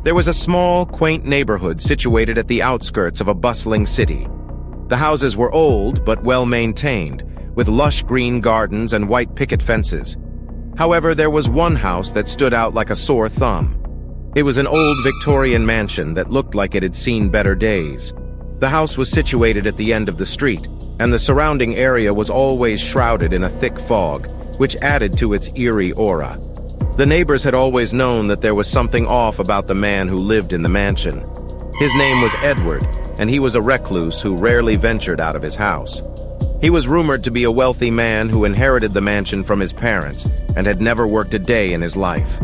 There was a small, quaint neighborhood situated at the outskirts of a bustling city. The houses were old but well-maintained, with lush green gardens and white picket fences. However, there was one house that stood out like a sore thumb. It was an old Victorian mansion that looked like it had seen better days. The house was situated at the end of the street, and the surrounding area was always shrouded in a thick fog, which added to its eerie aura. The neighbors had always known that there was something off about the man who lived in the mansion. His name was Edward, and he was a recluse who rarely ventured out of his house. He was rumored to be a wealthy man who inherited the mansion from his parents and had never worked a day in his life.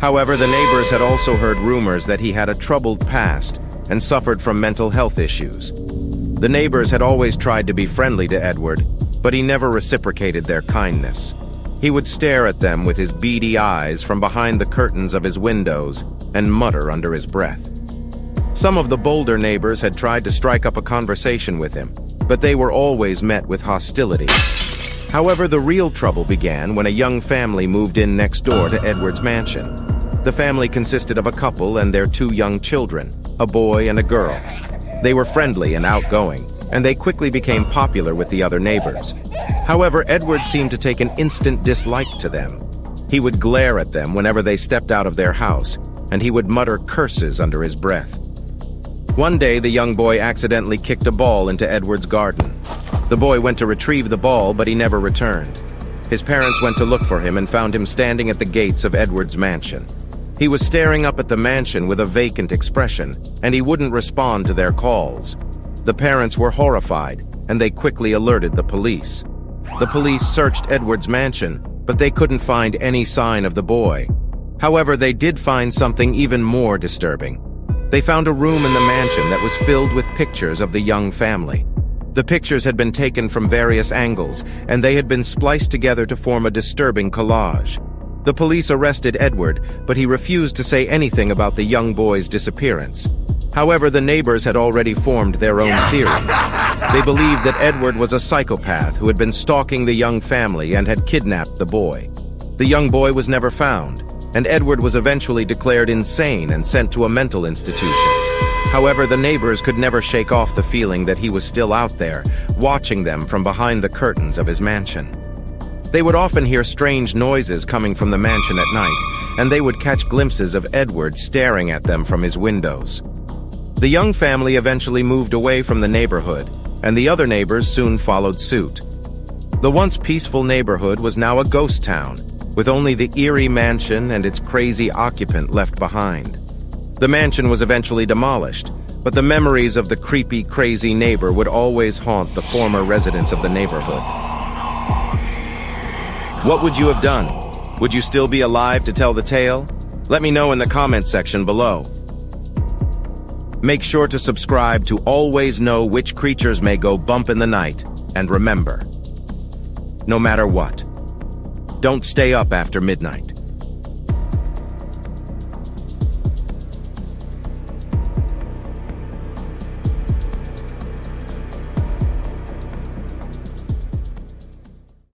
However, the neighbors had also heard rumors that he had a troubled past and suffered from mental health issues. The neighbors had always tried to be friendly to Edward, but he never reciprocated their kindness. He would stare at them with his beady eyes from behind the curtains of his windows and mutter under his breath. Some of the bolder neighbors had tried to strike up a conversation with him, but they were always met with hostility. However, the real trouble began when a young family moved in next door to Edward's mansion. The family consisted of a couple and their 2 young children, a boy and a girl. They were friendly and outgoing, and they quickly became popular with the other neighbors. However, Edward seemed to take an instant dislike to them. He would glare at them whenever they stepped out of their house, and he would mutter curses under his breath. One day, the young boy accidentally kicked a ball into Edward's garden. The boy went to retrieve the ball, but he never returned. His parents went to look for him and found him standing at the gates of Edward's mansion. He was staring up at the mansion with a vacant expression, and he wouldn't respond to their calls. The parents were horrified, and they quickly alerted the police. The police searched Edward's mansion, but they couldn't find any sign of the boy. However, they did find something even more disturbing. They found a room in the mansion that was filled with pictures of the young family. The pictures had been taken from various angles, and they had been spliced together to form a disturbing collage. The police arrested Edward, but he refused to say anything about the young boy's disappearance. However, the neighbors had already formed their own theories. They believed that Edward was a psychopath who had been stalking the young family and had kidnapped the boy. The young boy was never found, and Edward was eventually declared insane and sent to a mental institution. However, the neighbors could never shake off the feeling that he was still out there, watching them from behind the curtains of his mansion. They would often hear strange noises coming from the mansion at night, and they would catch glimpses of Edward staring at them from his windows. The young family eventually moved away from the neighborhood, and the other neighbors soon followed suit. The once peaceful neighborhood was now a ghost town, with only the eerie mansion and its crazy occupant left behind. The mansion was eventually demolished, but the memories of the creepy, crazy neighbor would always haunt the former residents of the neighborhood. What would you have done? Would you still be alive to tell the tale? Let me know in the comment section below. Make sure to subscribe to always know which creatures may go bump in the night, and remember, no matter what, don't stay up after midnight.